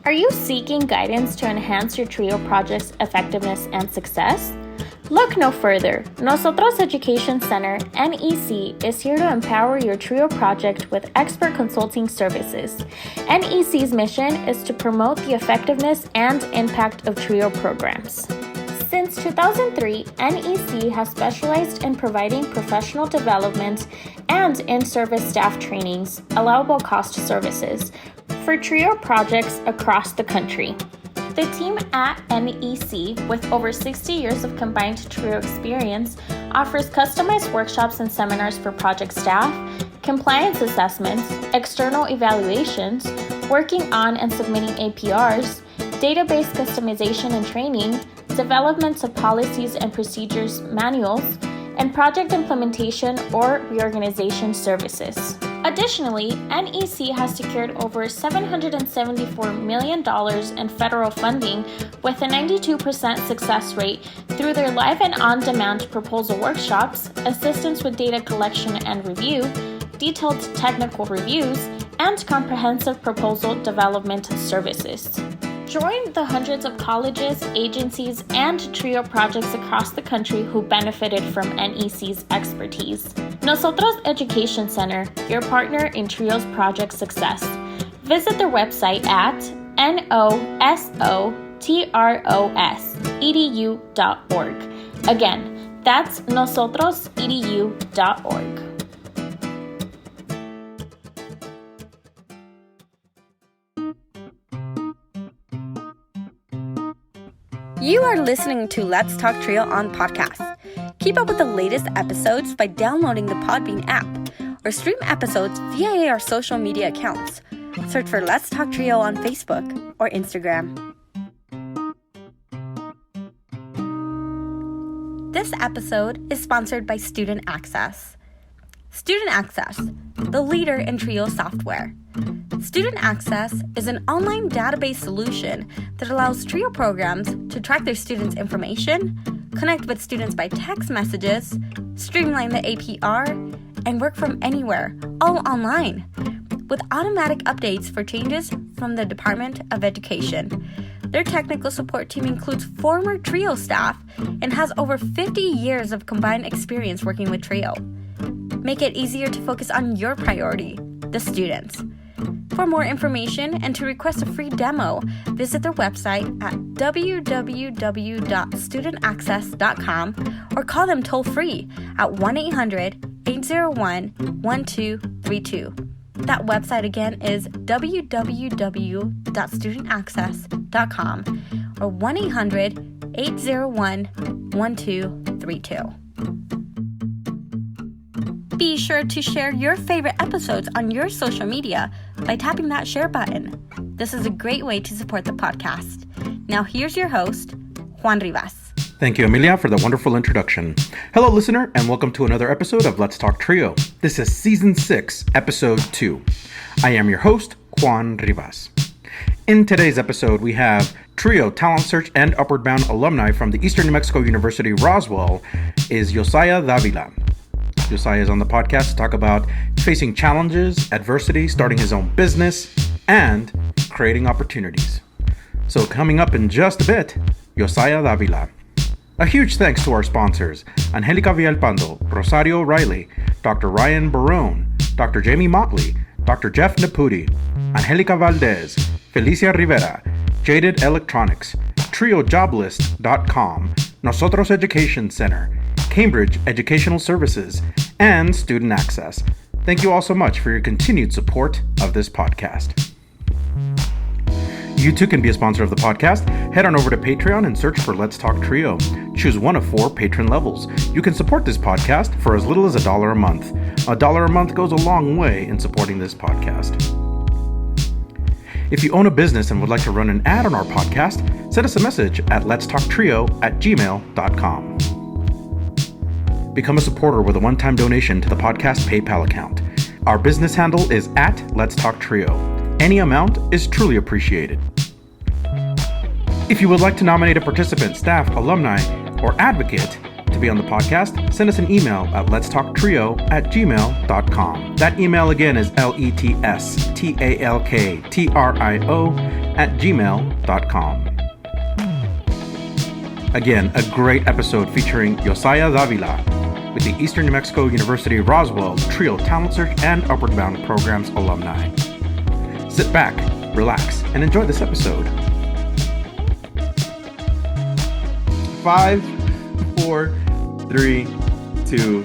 Are you seeking guidance to enhance your trio project's effectiveness and success? Look no further. NOSOTROS Education Center, NEC, is here to empower your trio project with expert consulting services. NEC's mission is to promote the effectiveness and impact of trio programs. Since 2003, NEC has specialized in providing professional development and in-service staff trainings, allowable cost services, for trio projects across the country. The team at NEC, with over 60 years of combined trio experience, offers customized workshops and seminars for project staff, compliance assessments, external evaluations, working on and submitting APRs, database customization and training, development of policies and procedures manuals, and project implementation or reorganization services. Additionally, NEC has secured over $774 million in federal funding with a 92% success rate through their live and on-demand proposal workshops, assistance with data collection and review, detailed technical reviews, and comprehensive proposal development services. Join the hundreds of colleges, agencies, and trio projects across the country who benefited from NEC's expertise. NOSOTROS Education Center, your partner in trio's project success. Visit their website at nosotros.edu.org. Again, that's nosotros.edu.org. You are listening to Let's Talk Trio on podcast. Keep up with the latest episodes by downloading the Podbean app or stream episodes via our social media accounts. Search for Let's Talk Trio on Facebook or Instagram. This episode is sponsored by Student Access. Student Access, the leader in trio software. Student Access is an online database solution that allows trio programs to track their students' information, connect with students by text messages, streamline the APR, and work from anywhere, all online, with automatic updates for changes from the Department of Education. Their technical support team includes former trio staff and has over 50 years of combined experience working with trio. Make it easier to focus on your priority, the students. For more information and to request a free demo, visit their website at www.studentaccess.com or call them toll-free at 1-800-801-1232. That website again is www.studentaccess.com or 1-800-801-1232. Be sure to share your favorite episodes on your social media by tapping that share button. This is a great way to support the podcast. Now here's your host, Juan Rivas. Thank you, Emilia, for the wonderful introduction. Hello, listener, and welcome to another episode of Let's Talk Trio. This is Season 6, Episode 2. I am your host, Juan Rivas. In today's episode, we have Trio Talent Search and Upward Bound alumni from the Eastern New Mexico University-Roswell is Yosiah Davila. Yosiah is on the podcast to talk about facing challenges, adversity, starting his own business, and creating opportunities. So coming up in just a bit, Yosiah Davila. A huge thanks to our sponsors, Angelica Villalpando, Rosario Riley, Dr. Ryan Barone, Dr. Jamie Motley, Dr. Jeff Naputi, Angelica Valdez, Felicia Rivera, Jaded Electronics, TrioJoblist.com, Nosotros Education Center, Cambridge Educational Services, and Student Access. Thank you all so much for your continued support of this podcast. You too can be a sponsor of the podcast. Head on over to Patreon and search for Let's Talk Trio. Choose one of 4 patron levels. You can support this podcast for as little as $1 a month. $1 a month goes a long way in supporting this podcast. If you own a business and would like to run an ad on our podcast, send us a message at letstalktrio@gmail.com. Become a supporter with a one-time donation to the podcast PayPal account. Our business handle is @LetsTalkTrio. Any amount is truly appreciated. If you would like to nominate a participant, staff, alumni, or advocate to be on the podcast, send us an email at letstalktrio@gmail.com. That email again is letstalktrio@gmail.com. Again, a great episode featuring Yosiah Davila with the Eastern New Mexico University-Roswell Trio Talent Search and Upward Bound Programs alumni. Sit back, relax, and enjoy this episode. 5, 4, 3, 2,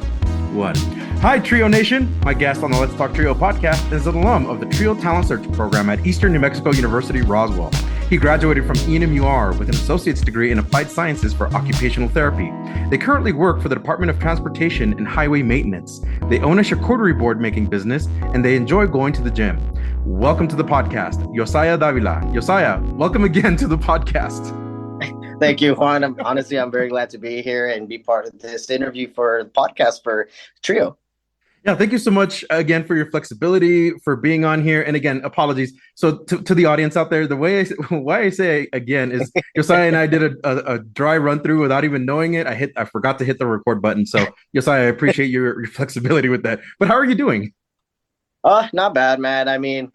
1. Hi, Trio Nation. My guest on the Let's Talk Trio podcast is an alum of the Trio Talent Search program at Eastern New Mexico University-Roswell. He graduated from ENMUR with an associate's degree in applied sciences for occupational therapy. They currently work for the Department of Transportation and Highway Maintenance. They own a charcuterie board making business, and they enjoy going to the gym. Welcome to the podcast, Yosiah Davila. Yosiah, welcome again to the podcast. Thank you, Juan. I'm very glad to be here and be part of this interview for the podcast for Trio. Yeah, thank you so much again for your flexibility, for being on here. And again, apologies. So to the audience out there, the way why I say again is Yosiah and I did a dry run through without even knowing it. I forgot to hit the record button. So Yosiah, I appreciate your flexibility with that. But how are you doing? Not bad, man. I mean,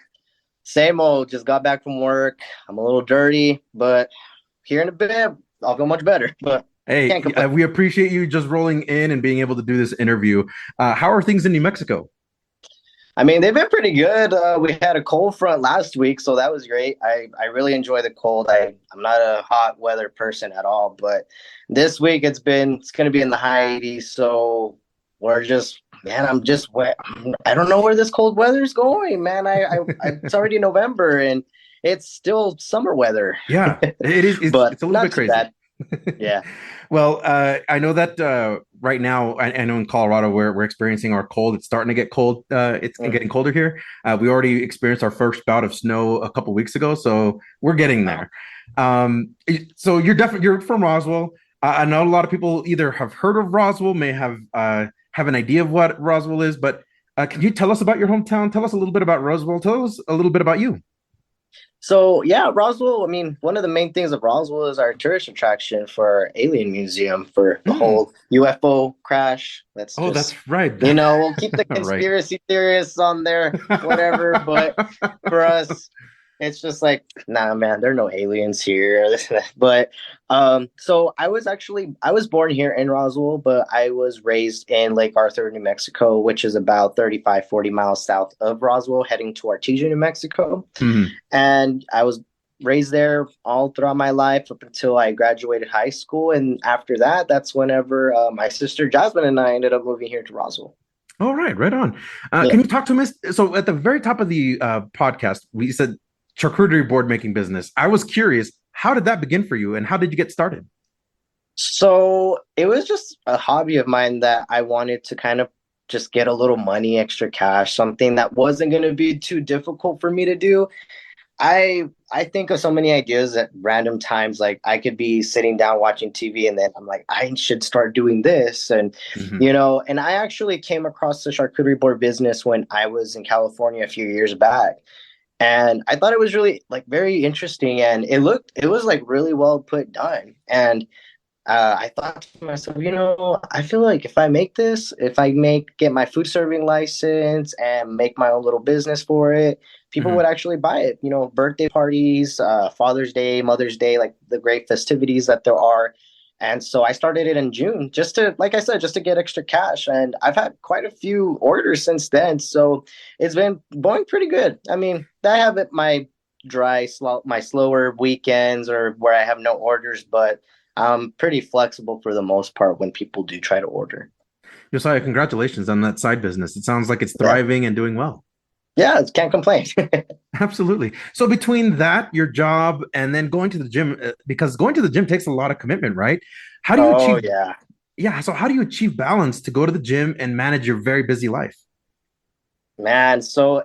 same old, just got back from work. I'm a little dirty, but here in a bit, I'll feel much better. But hey, we appreciate you just rolling in and being able to do this interview. How are things in New Mexico? I mean, they've been pretty good. We had a cold front last week, so that was great. I really enjoy the cold. I'm not a hot weather person at all, but this week it's going to be in the high 80s. So I'm just wet. I don't know where this cold weather's going, man. It's already November and it's still summer weather. Yeah, it is. It's a little bit crazy. Bad. Yeah. Well, I know that right now, I know in Colorado we're experiencing our cold. It's starting to get cold. It's getting colder here. We already experienced our first bout of snow a couple weeks ago, so we're getting there. So you're from Roswell. I know a lot of people either have heard of Roswell, may have an idea of what Roswell is, but can you tell us about your hometown? Tell us a little bit about Roswell. Tell us a little bit about you. So, yeah, Roswell, I mean, one of the main things of Roswell is our tourist attraction for our alien museum for the whole UFO crash. That's right. We'll keep the conspiracy theorists on there, whatever. But for us, it's just like, nah, man, there are no aliens here. But so I was born here in Roswell, but I was raised in Lake Arthur, New Mexico, which is about 40 miles south of Roswell, heading to Artesia, New Mexico. Mm-hmm. And I was raised there all throughout my life up until I graduated high school. And after that, that's whenever my sister Jasmine and I ended up moving here to Roswell. All right, right on. Can you talk to me? So at the very top of the podcast, we said charcuterie board making business. I was curious, how did that begin for you and how did you get started? So it was just a hobby of mine that I wanted to kind of just get a little money, extra cash, something that wasn't going to be too difficult for me to do. I think of so many ideas at random times. Like I could be sitting down watching TV and then I'm like, I should start doing this. And, and I actually came across the charcuterie board business when I was in California a few years back. And I thought it was really very interesting, and it was really well put done. And I thought to myself, I feel like if I get my food serving license and make my own little business for it, people would actually buy it. Birthday parties, Father's Day, Mother's Day, like the great festivities that there are. And so I started it in June just to get extra cash. And I've had quite a few orders since then. So it's been going pretty good. I mean, I have my slower weekends or where I have no orders, but I'm pretty flexible for the most part when people do try to order. Josiah, congratulations on that side business. It sounds like it's thriving and doing well. Yeah, can't complain. Absolutely. So between that, your job, and then going to the gym, because going to the gym takes a lot of commitment, right? How do you achieve? Yeah. So how do you achieve balance to go to the gym and manage your very busy life? Man, so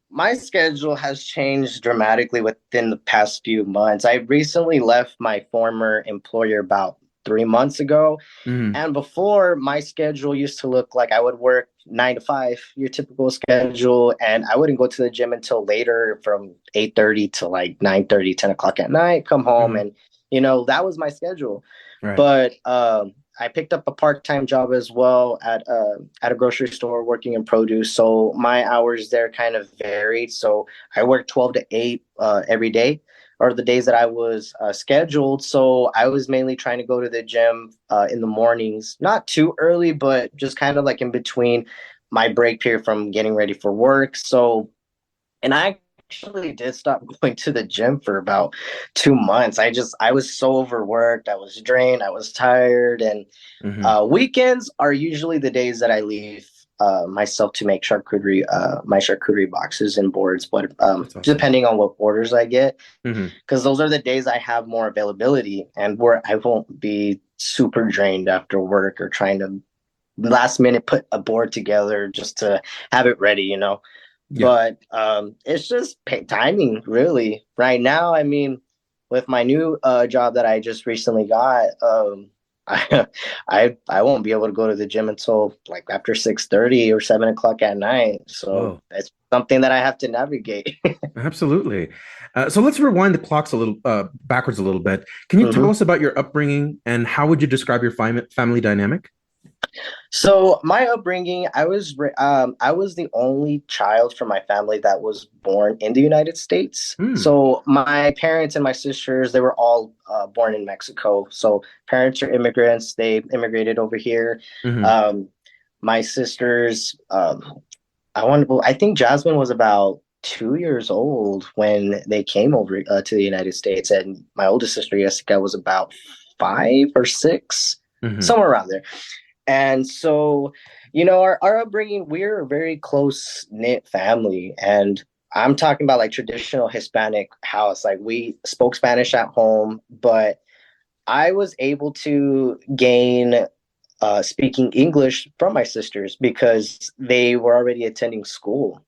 my schedule has changed dramatically within the past few months. I recently left my former employer about 3 months ago. And before, my schedule used to look like I would work 9 to 5, your typical schedule, and I wouldn't go to the gym until later, from 8:30 to 9:30, 10 o'clock at night, come home, and that was my schedule. Right. But I picked up a part-time job as well at a grocery store working in produce. So my hours there kind of varied. So I worked 12 to 8 every day, or the days that I was scheduled. So I was mainly trying to go to the gym in the mornings, not too early, but just kind of like in between my break period from getting ready for work. So, and I actually did stop going to the gym for about 2 months. I was so overworked. I was drained. I was tired. And Hmm. weekends are usually the days that I leave myself to make my charcuterie boxes and boards, but That's awesome. depending on what orders I get, Hmm. because those are the days I have more availability and where I won't be super drained after work or trying to last minute put a board together just to have it ready, you know. Yeah. But it's just timing, really. Right now, I mean, with my new job that I just recently got, I, I won't be able to go to the gym until like after 6:30 or 7 o'clock at night. So Whoa. that's something that I have to navigate. Absolutely. So let's rewind the clocks a little backwards a little bit. Can you tell Mhm. us about your upbringing and how would you describe your family dynamic? So my upbringing, I was the only child from my family that was born in the United States. Hmm. So my parents and my sisters, they were all born in Mexico. So parents are immigrants. They immigrated over here. Hmm. Um, my sisters, I think Jasmine was about 2 years old when they came over to the United States, and my oldest sister, Jessica, was about 5 or 6, Hmm. somewhere around there. And so, our upbringing, we're a very close knit family. And I'm talking about like traditional Hispanic house. Like we spoke Spanish at home, but I was able to gain speaking English from my sisters because they were already attending school.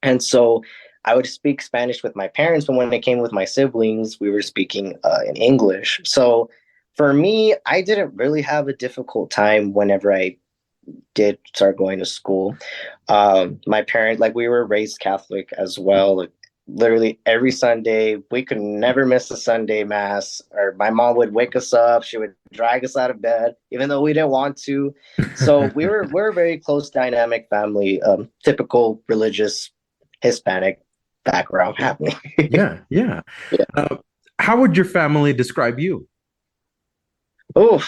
And so I would speak Spanish with my parents, but when they came with my siblings, we were speaking in English. So for me, I didn't really have a difficult time whenever I did start going to school. My parents, like we were raised Catholic as well. Like literally every Sunday, we could never miss a Sunday mass. Or my mom would wake us up. She would drag us out of bed, even though we didn't want to. So we're a very close, dynamic family. Typical religious Hispanic background family. Yeah, yeah. Yeah. Uh, how would your family describe you? Oh,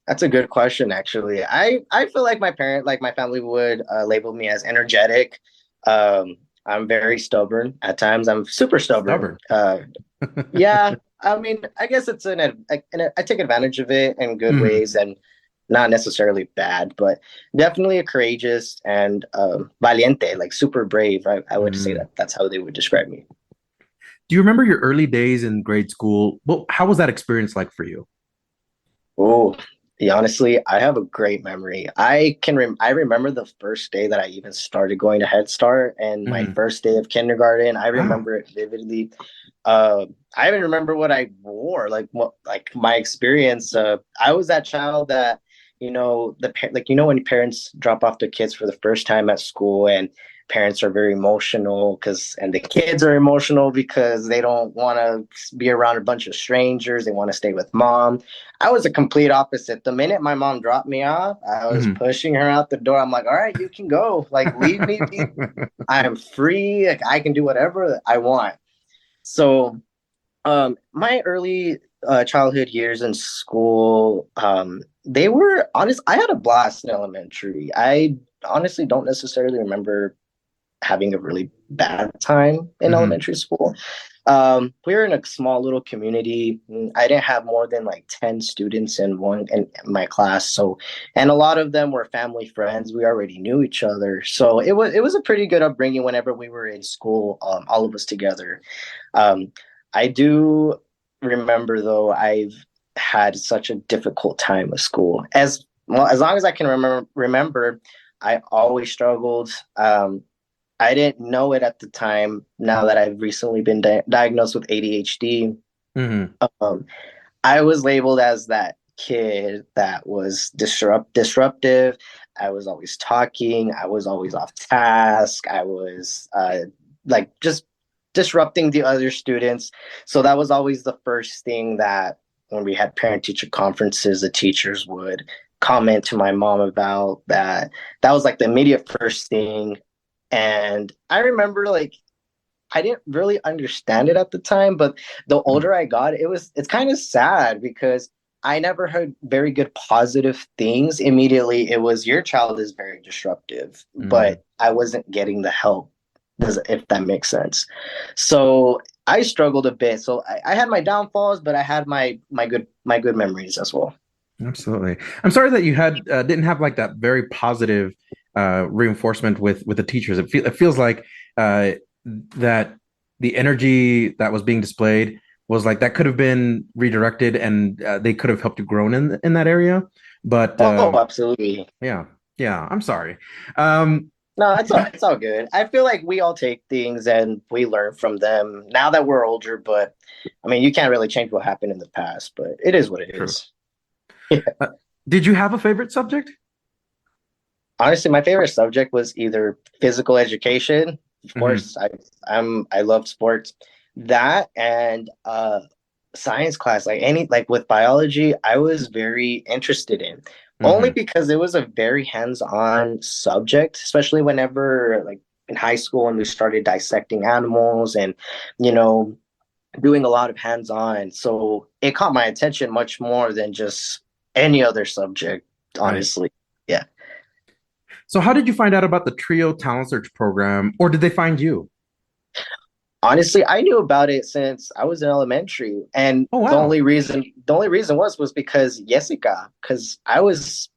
that's a good question, actually. I feel like my family would label me as energetic. I'm very stubborn at times. I'm super stubborn. Stubborn. Yeah, I mean, I guess I take advantage of it in good Mhm. ways and not necessarily bad, but definitely a courageous and valiente, like super brave. I would say Mm. that that's how they would describe me. Do you remember your early days in grade school? Well, how was that experience like for you? Oh, honestly, I have a great memory. I remember the first day that I even started going to Head Start and my Mhm. first day of kindergarten. I Wow. remember it vividly. I even remember what I wore, like my experience. I was that child that, when parents drop off their kids for the first time at school and parents are very emotional and the kids are emotional because they don't want to be around a bunch of strangers. They want to stay with mom. I was a complete opposite. The minute my mom dropped me off, I was Mhm. pushing her out the door. I'm like, all right, you can go. Like, leave me be. I am free. Like, I can do whatever I want. So, my early childhood years in school, they were honest. I had a blast in elementary. I honestly don't necessarily remember having a really bad time in Mhm. elementary school. We were in a small little community. I didn't have more than like 10 students in my class. So, and a lot of them were family friends. We already knew each other. So it was a pretty good upbringing whenever we were in school, all of us together. Um, I do remember though, I've had such a difficult time with school. As well, as long as I can remember, I always struggled. I didn't know it at the time. Now that I've recently been diagnosed with ADHD, Mhm. um, I was labeled as that kid that was disruptive. I was always talking. I was always off task. I was just disrupting the other students. So that was always the first thing that when we had parent teacher conferences, the teachers would comment to my mom about that. That was like the immediate first thing. And I remember like I didn't really understand it at the time, but the older I got, it's kind of sad because I never heard very good positive things. Immediately, it was your child is very disruptive, but I wasn't getting the help, if that makes sense. So I struggled a bit. So I had my downfalls, but I had my good memories as well. Absolutely. I'm sorry that you had didn't have like that very positive reinforcement with the teachers. It feels like that the energy that was being displayed was like that could have been redirected, and they could have helped you grow in that area. But Oh, absolutely. yeah, I'm sorry. No, it's all good. I feel like we all take things and we learn from them now that we're older, but I mean, you can't really change what happened in the past, but it is what it True. is. Did you have a favorite subject? Honestly, my favorite subject was either physical education. Of course, I love sports. That and science class, like with biology, I was very interested in. Only because it was a very hands-on subject, especially whenever like in high school when we started dissecting animals and, you know, doing a lot of hands-on. So it caught my attention much more than just any other subject, honestly. Yeah. So how did you find out about the Trio Talent Search program, or did they find you? Honestly, I knew about it since I was in elementary, and Oh, wow. the only reason was because Jessica, because I was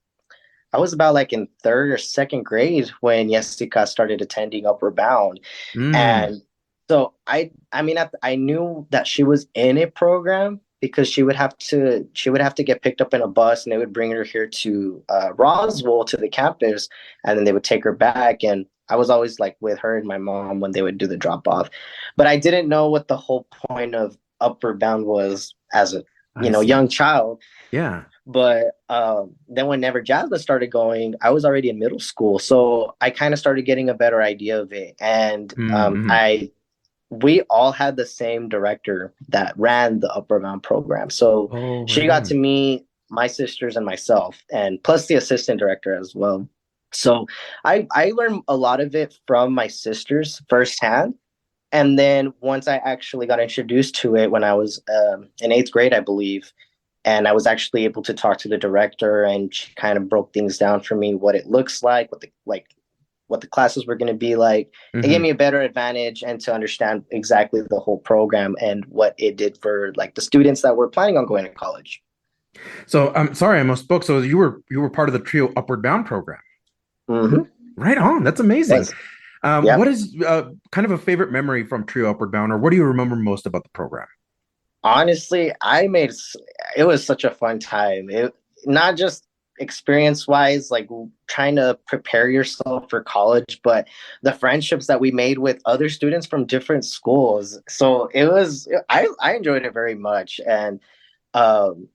about like in third or second grade when Jessica started attending Upward Bound, and so I knew that she was in a program because she would have to get picked up in a bus, and they would bring her here to Roswell to the campus, and then they would take her back. And I was always like with her and my mom when they would do the drop off, but I didn't know what the whole point of Upward Bound was as a I see. young child. Yeah. But then whenever Jasmine started going, I was already in middle school, so I kind of started getting a better idea of it. And we all had the same director that ran the Upper Bound program, so she Right got to on. meet my sisters and myself, and plus the assistant director as well. So I learned a lot of it from my sisters firsthand. And then once I actually got introduced to it when I was in eighth grade, I believe, and I was actually able to talk to the director, and she kind of broke things down for me, what it looks like, what the classes were going to be like. It gave me a better advantage and to understand exactly the whole program and what it did for like the students that were planning on going to college. So I'm sorry I misspoke. So you were part of the Trio Upward Bound program. Mm-hmm. Right on. That's amazing. Yes. Yeah. What is kind of a favorite memory from Trio Upward Bound, or what do you remember most about the program? Honestly, it was such a fun time. It not just experience wise, like trying to prepare yourself for college, but the friendships that we made with other students from different schools. So I enjoyed it very much. And um,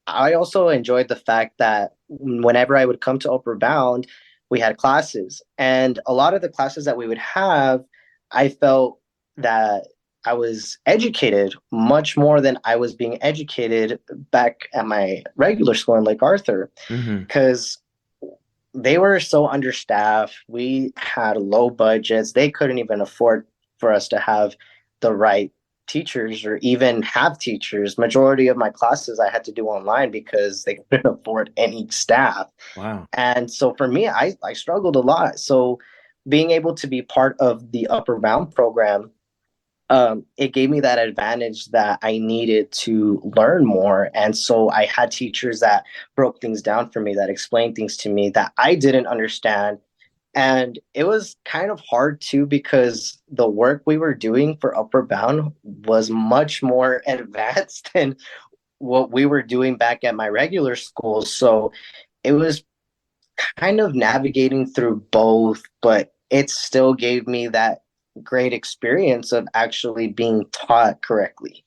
I also enjoyed the fact that whenever I would come to Upward Bound, we had classes. And a lot of the classes that we would have, I felt that I was educated much more than I was being educated back at my regular school in Lake Arthur, because they were so understaffed. We had low budgets. They couldn't even afford for us to have the right teachers or even have teachers. Majority of my classes I had to do online because they couldn't afford any staff. Wow. And so for me, I struggled a lot. So being able to be part of the Upper Bound program, it gave me that advantage that I needed to learn more. And so I had teachers that broke things down for me, that explained things to me that I didn't understand. And it was kind of hard too, because the work we were doing for Upper Bound was much more advanced than what we were doing back at my regular school. So it was kind of navigating through both, but it still gave me that great experience of actually being taught correctly.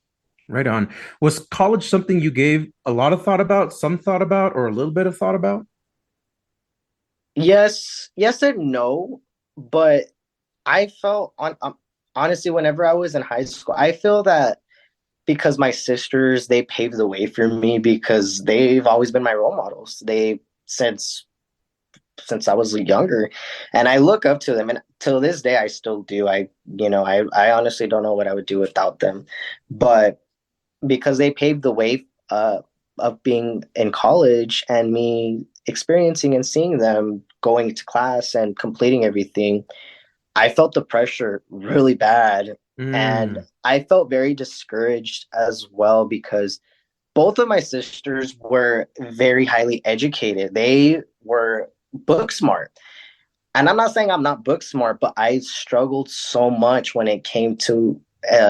Right on. Was college something you gave a lot of thought about, some thought about, or a little bit of thought about? Yes and no, but I felt honestly, whenever I was in high school, I feel that because my sisters, they paved the way for me because they've always been my role models. They since since I was younger, and I look up to them, and till this day I still do. I honestly don't know what I would do without them, but because they paved the way of being in college and me experiencing and seeing them going to class and completing everything, I felt the pressure really bad. And Mm. I felt very discouraged as well because both of my sisters were very highly educated. They were book smart. And I'm not saying I'm not book smart, but I struggled so much when it came to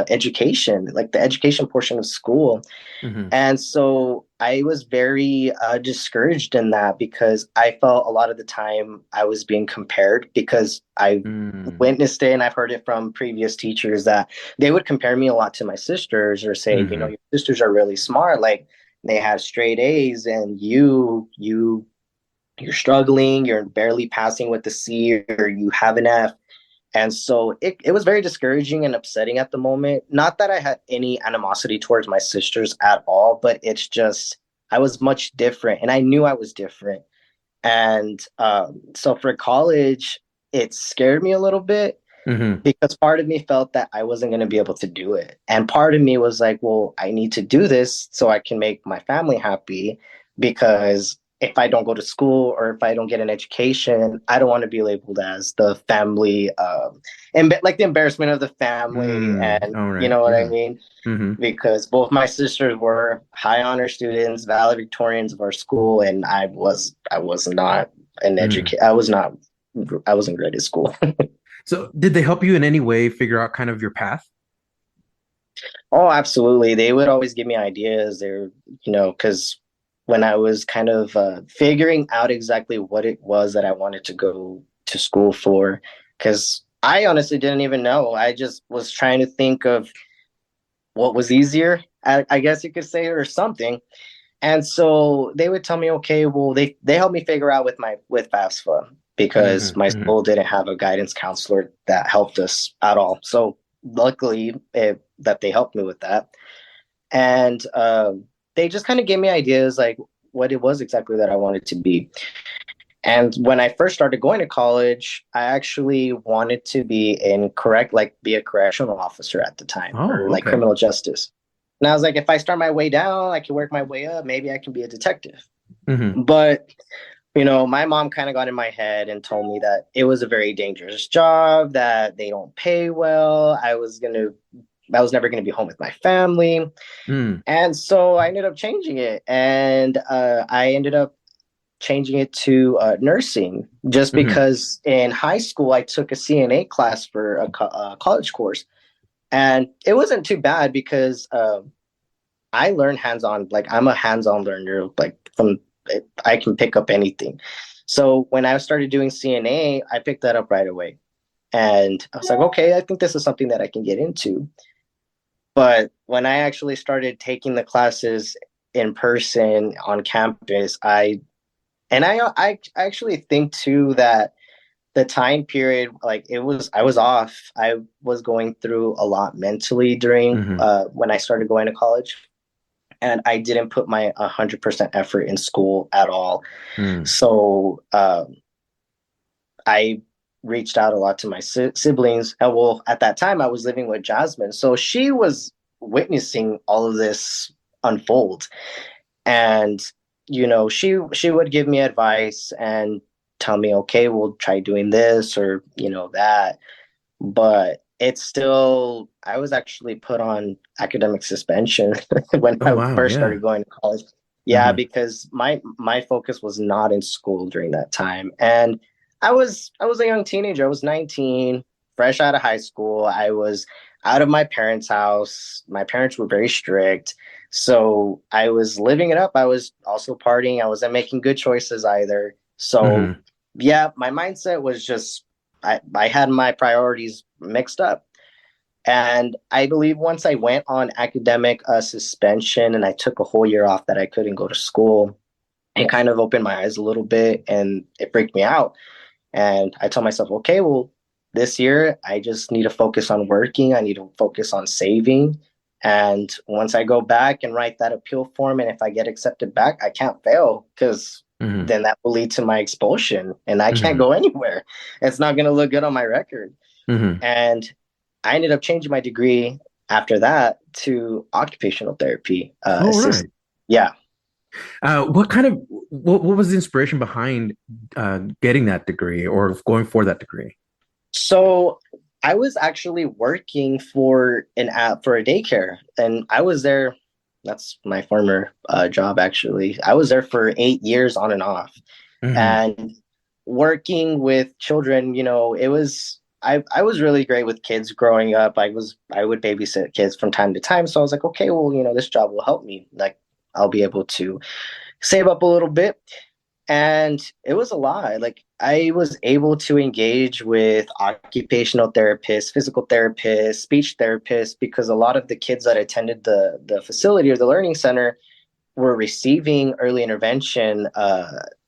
education, like the education portion of school. Hmm. And so I was very discouraged in that because I felt a lot of the time I was being compared because I Mm. witnessed it and I've heard it from previous teachers that they would compare me a lot to my sisters or say, Hmm. your sisters are really smart, like they have straight A's and you're struggling, you're barely passing with the C or you have an F. And so it was very discouraging and upsetting at the moment. Not that I had any animosity towards my sisters at all, but it's just I was much different and I knew I was different. And so for college, it scared me a little bit Hmm. because part of me felt that I wasn't going to be able to do it. And part of me was like, well, I need to do this so I can make my family happy because if I don't go to school or if I don't get an education, I don't want to be labeled as the family, and like the embarrassment of the family. Mm. And All you right. know what I Yeah. mean? Hmm. Because both my sisters were high honor students, valedictorians of our school, and I was not an Mm. educator. I wasn't great at school. So, did they help you in any way figure out kind of your path? Oh, absolutely. They would always give me ideas. They're, because when I was kind of figuring out exactly what it was that I wanted to go to school for, because I honestly didn't even know. I just was trying to think of what was easier, I guess you could say, or something. And so they would tell me, okay, well, they helped me figure out with FAFSA because Hmm. my Hmm. school didn't have a guidance counselor that helped us at all. So luckily that they helped me with that. And they just kind of gave me ideas like what it was exactly that I wanted to be. And when I first started going to college, I actually wanted to be a correctional officer at the time or Oh, like okay. criminal justice. And I was like, if I start my way down, I can work my way up. Maybe I can be a detective. Hmm. But, my mom kind of got in my head and told me that it was a very dangerous job, that they don't pay well. I was never going to be home with my family. Mm. And so I ended up changing it. And I ended up changing it to nursing just Hmm. because in high school I took a CNA class for a college course. And it wasn't too bad because I learn hands on. Like I'm a hands on learner. Like I can pick up anything. So when I started doing CNA, I picked that up right away. And I was like, okay, I think this is something that I can get into. But when I actually started taking the classes in person on campus, I actually think too that the time period, like I was off. I was going through a lot mentally during Hmm. when I started going to college, and I didn't put my 100% effort in school at all. Mm. So I reached out a lot to my siblings. And well, at that time, I was living with Jasmine, so she was witnessing all of this unfold, and she would give me advice and tell me, okay, we'll try doing this or that. But it's still, I was actually put on academic suspension when Oh, I wow. first Yeah. started going to college. Yeah, Hmm. because my focus was not in school during that time. And I was a young teenager. I was 19, fresh out of high school. I was out of my parents' house. My parents were very strict. So I was living it up. I was also partying. I wasn't making good choices either. So Hmm. yeah, my mindset was just I had my priorities mixed up. And I believe once I went on academic suspension and I took a whole year off that I couldn't go to school, it kind of opened my eyes a little bit and it freaked me out. And I told myself, okay, well, this year I just need to focus on working. I need to focus on saving. And once I go back and write that appeal form, and if I get accepted back, I can't fail because Mm-hmm. then that will lead to my expulsion and I can't Mm-hmm. go anywhere. It's not going to look good on my record. Mm-hmm. And I ended up changing my degree after that to occupational therapy Oh, right. assistant. Yeah. What was the inspiration behind getting that degree or going for that degree? So I was actually working for an app for a daycare, and I was there. That's my former job, actually. I was there for 8 years on and off, Mm-hmm. and working with children. I was really great with kids growing up. I would babysit kids from time to time, so I was like, okay, well, this job will help me. Like, I'll be able to save up a little bit. And it was a lot. Like, I was able to engage with occupational therapists, physical therapists, speech therapists, because a lot of the kids that attended the facility or the learning center were receiving early intervention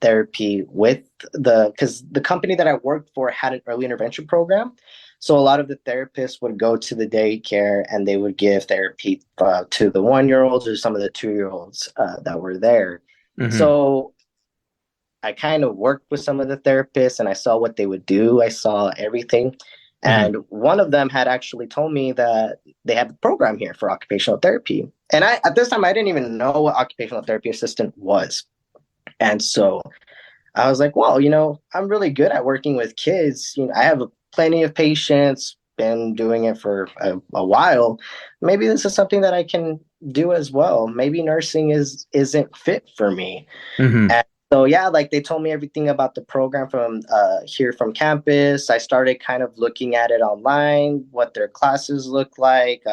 therapy because the company that I worked for had an early intervention program. So a lot of the therapists would go to the daycare and they would give therapy to the 1 year olds or some of the 2 year olds that were there. Mm-hmm. So I kind of worked with some of the therapists and I saw what they would do. I saw everything. Mm-hmm. And one of them had actually told me that they have a program here for occupational therapy. And at this time, I didn't even know what occupational therapy assistant was. And so I was like, well, I'm really good at working with kids. I have plenty of patience, been doing it for a while. Maybe this is something that I can do as well. Maybe nursing isn't fit for me. Mm-hmm. And so yeah, like they told me everything about the program from here from campus. I started kind of looking at it online, what their classes look like,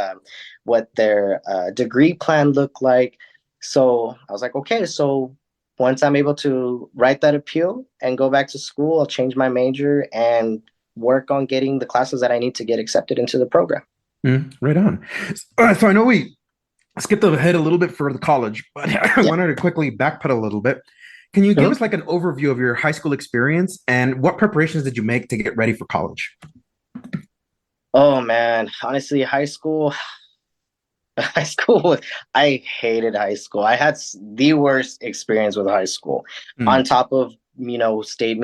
what their degree plan looked like. So I was like, okay, so once I'm able to write that appeal and go back to school, I'll change my major and work on getting the classes that I need to get accepted into the program. Right on. All right, so I know we skipped ahead a little bit for the college, but I Yeah. wanted to quickly backpedal a little bit. Can you give Mhm. us like an overview of your high school experience and what preparations did you make to get ready for college? Oh man, honestly, high school, I hated high school. I had the worst experience with high school. On Mm. top of,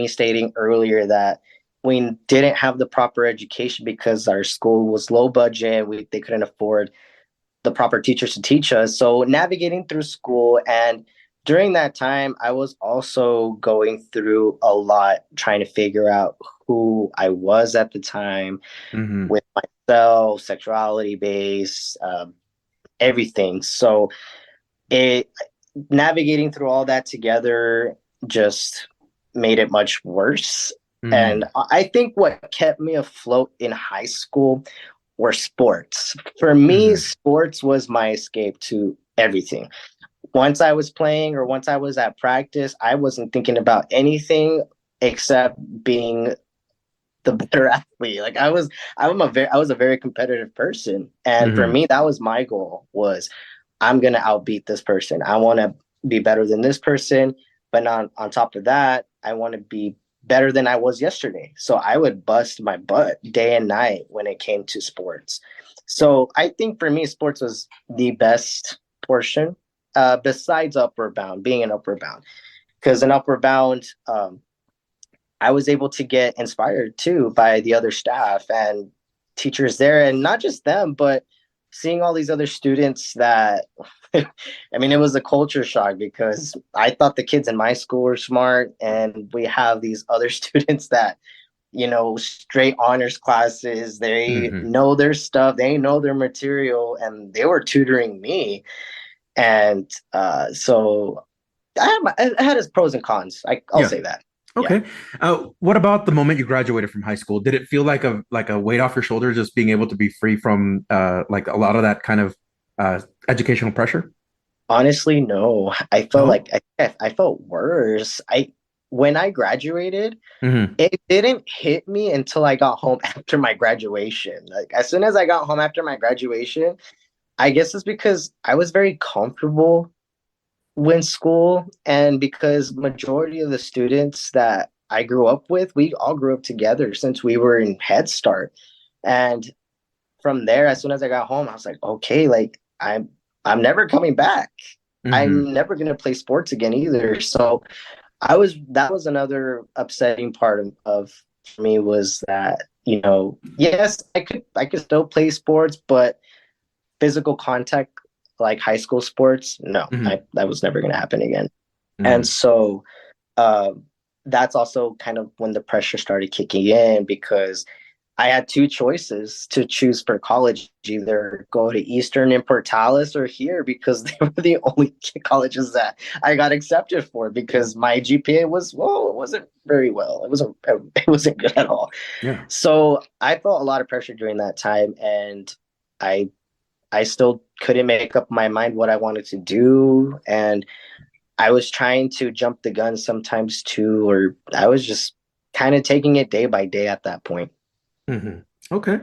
stating earlier that we didn't have the proper education because our school was low budget. They couldn't afford the proper teachers to teach us. So navigating through school, and during that time, I was also going through a lot trying to figure out who I was at the time Mm-hmm. with myself, sexuality based, everything. So it navigating through all that together just made it much worse. And Mm-hmm. I think what kept me afloat in high school were sports. For me, Mm-hmm. sports was my escape to everything. Once I was playing or once I was at practice, I wasn't thinking about anything except being the better athlete. Like I was a very competitive person. And for Mm-hmm. me, that was my goal was I'm gonna outbeat this person. I want to be better than this person, but on top of that, I want to be better than I was yesterday. So I would bust my butt day and night when it came to sports. So I think for me, sports was the best portion, besides upward bound, being an upward bound, because an upward bound, I was able to get inspired too by the other staff and teachers there, and not just them, but seeing all these other students that I mean, it was a culture shock because I thought the kids in my school were smart, and we have these other students that, straight honors classes, they Mm-hmm. know their stuff, they know their material, and they were tutoring me. And so it had its pros and cons. I'll Yeah. say that. Yeah. Okay. What about the moment you graduated from high school? Did it feel like a weight off your shoulders, just being able to be free from like a lot of that kind of educational pressure? Honestly, no. I felt No. like I felt worse. I When I graduated, Mm-hmm. it didn't hit me until I got home after my graduation. Like as soon as I got home after my graduation, I guess it's because I was very comfortable in school, and because majority of the students that I grew up with, we all grew up together since we were in Head Start. And from there, as soon as I got home, I was like, okay, like I'm never coming back. Mm-hmm. I'm never gonna play sports again either. So that was another upsetting part of for me, was that, yes, I could still play sports, but physical contact like high school sports, no, Mm-hmm. that was never gonna happen again. And Mm-hmm. so uh, that's also kind of when the pressure started kicking in, because I had two choices to choose for college: either go to Eastern in Portales or here, because they were the only colleges that I got accepted for, because my GPA was, well, it wasn't very well. It wasn't good at all. Yeah. So I felt a lot of pressure during that time, and I I still couldn't make up my mind what I wanted to do, and I was trying to jump the gun sometimes too, or I was just kind of taking it day by day at that point. Mm-hmm. Okay.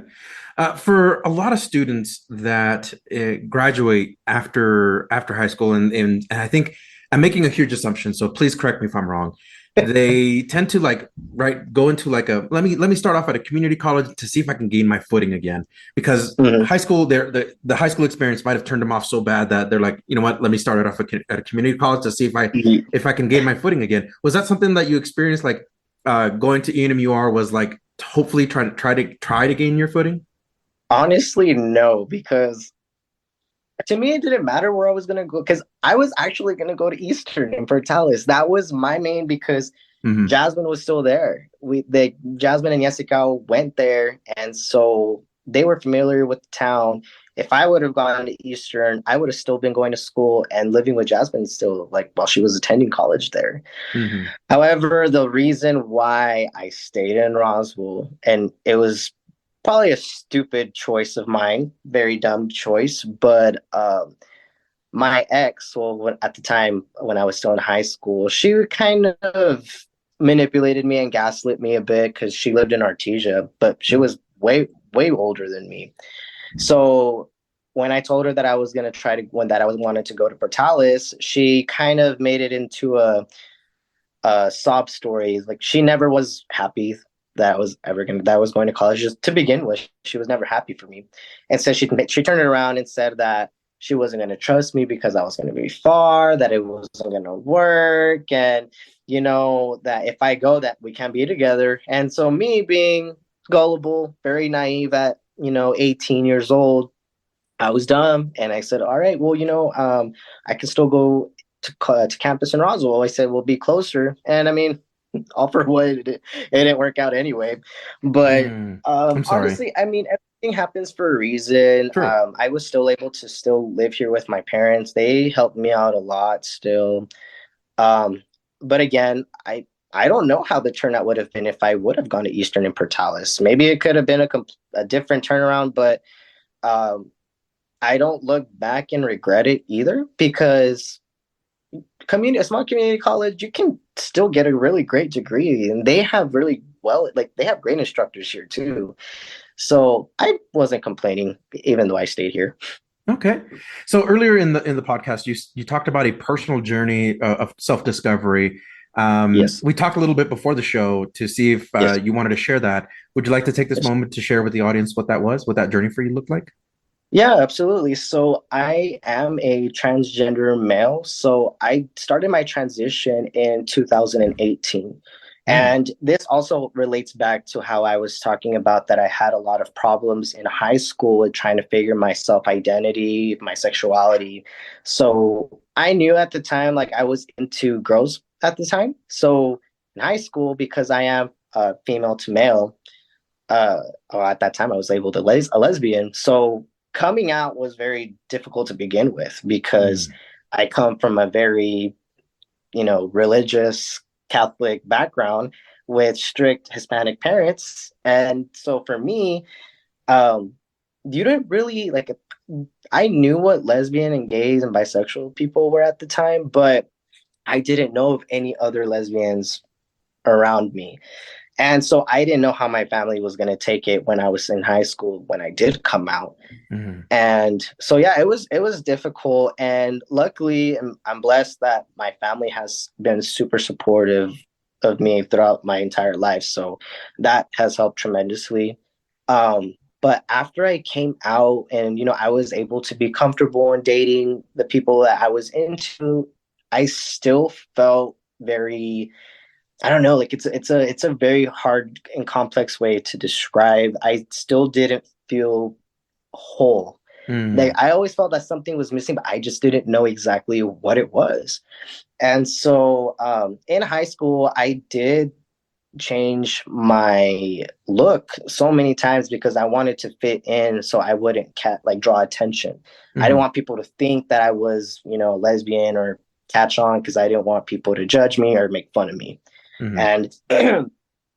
For a lot of students that graduate after high school, and I think I'm making a huge assumption, so please correct me if I'm wrong. They tend to like go into like a let me start off at a community college to see if I can gain my footing again, because Mhm. high school the high school experience might have turned them off so bad that they're like, you know what, let me start it off at a community college to see if I can gain my footing again. Was that something that you experienced, like going to ENMUR was like hopefully try to gain your footing? Honestly, no, because to me it didn't matter where I was gonna go, because I was actually gonna go to Eastern in Portales. That was my main, because Mm-hmm. Jasmine was still there. Jasmine and Jessica went there, and so they were familiar with the town. If I would have gone to Eastern, I would have still been going to school and living with Jasmine still, like while she was attending college there. Mm-hmm. However, the reason why I stayed in Roswell, and it was probably a stupid choice of mine, very dumb choice, but my ex, well, at the time when I was still in high school, she kind of manipulated me and gaslit me a bit, because she lived in Artesia, but she was way, way older than me. So when I told her that I was going to that I was wanted to go to Portales, she kind of made it into a sob story. Like, she never was happy that I was going to college. Just to begin with, she was never happy for me, and so she turned it around and said that she wasn't going to trust me because I was going to be far, that it wasn't going to work, and that if I go, that we can't be together. And so, me being gullible, very naive at 18 years old, I was dumb, and I said, all right, well, I can still go to campus in Roswell. I said, we'll be closer. And I mean, all for what, it didn't work out anyway. But Mm. I'm sorry. honestly, I mean, everything happens for a reason. Sure. I was still able to still live here with my parents. They helped me out a lot still. Um, but again, I don't know how the turnout would have been if I would have gone to Eastern and Portales. Maybe it could have been a different turnaround, but um, I don't look back and regret it either, because a small community college, you can still get a really great degree, and they have they have great instructors here too. So I wasn't complaining, even though I stayed here. Okay. So earlier in the podcast, you talked about a personal journey of self discovery. Yes. We talked a little bit before the show to see if Yes. you wanted to share that. Would you like to take this Yes. moment to share with the audience what that was, what that journey for you looked like? Yeah, absolutely. So I am a transgender male. So I started my transition in 2018. Mm, And this also relates back to how I was talking about that I had a lot of problems in high school with trying to figure my self identity, my sexuality. So I knew at the time, like, I was into girls at the time. So in high school, because I am female to male, or at that time I was labeled a lesbian. So coming out was very difficult to begin with, because mm, I come from a very, religious Catholic background with strict Hispanic parents. And so for me, um, you didn't really like, I knew what lesbian and gays and bisexual people were at the time, but I didn't know of any other lesbians around me. And so I didn't know how my family was going to take it when I was in high school, when I did come out. mm, And so yeah, it was difficult, and luckily I'm blessed that my family has been super supportive of me throughout my entire life. So that has helped tremendously. Um But after I came out and, I was able to be comfortable in dating the people that I was into, I still felt very, I don't know, like it's a very hard and complex way to describe. I still didn't feel whole. Like Mm. I always felt that something was missing, but I just didn't know exactly what it was. And so in high school, I did change my look so many times because I wanted to fit in so I wouldn't like draw attention. I didn't Mm-hmm. want people to think that I was, lesbian or catch on because I didn't want people to judge me or make fun of me. Mm-hmm. And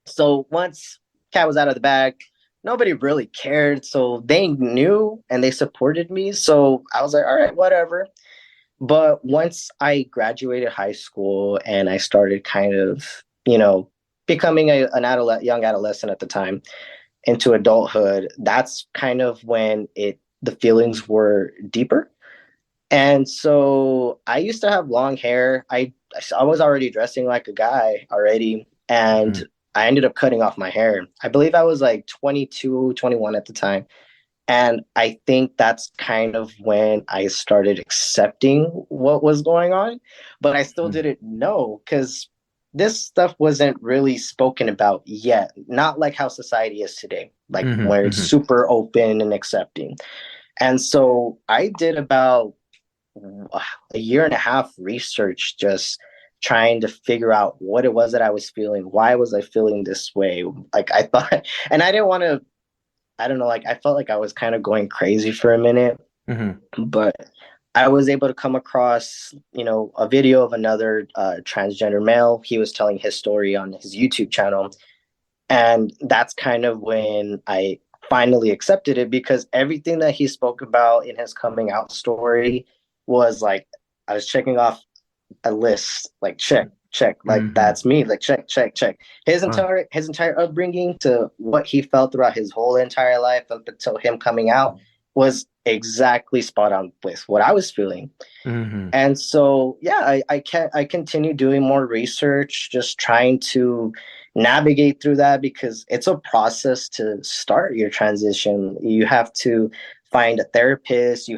so once cat was out of the bag, nobody really cared. So they knew and they supported me. So I was like, all right, whatever. But once I graduated high school and I started kind of, becoming young adolescent at the time into adulthood, that's kind of when the feelings were deeper. And so I used to have long hair. I was already dressing like a guy already, and I ended up cutting off my hair. I believe I was like 22, 21 at the time. And I think that's kind of when I started accepting what was going on, but I still Mm-hmm. didn't know because this stuff wasn't really spoken about yet. Not like how society is today, like where it's Mm-hmm. super open and accepting. And so I did about a year and a half research just trying to figure out what it was that I was feeling. Why was I feeling this way? Like I thought, and I didn't want to, I don't know, like I felt like I was kind of going crazy for a minute, Mm-hmm. but I was able to come across, a video of another transgender male. He was telling his story on his YouTube channel. And that's kind of when I finally accepted it because everything that he spoke about in his coming out story was like, I was checking off a list, like check, like Mm-hmm. that's me, like check. Wow. His entire upbringing to what he felt throughout his whole entire life up until him coming out was exactly spot on with what I was feeling. Mm-hmm. And so, yeah, I continue doing more research, just trying to navigate through that because it's a process to start your transition. You have to find a therapist. Um,